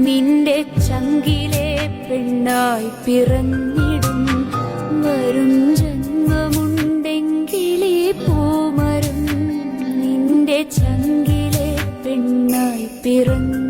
നിന്റെ ചങ്കിലെ പെണ്ണായി പിറന്നിടും. വരും ജന്മമുണ്ടെങ്കിലേ പൂമരം നിന്റെ ചങ്കിലെ പെണ്ണായി പിറന്നു.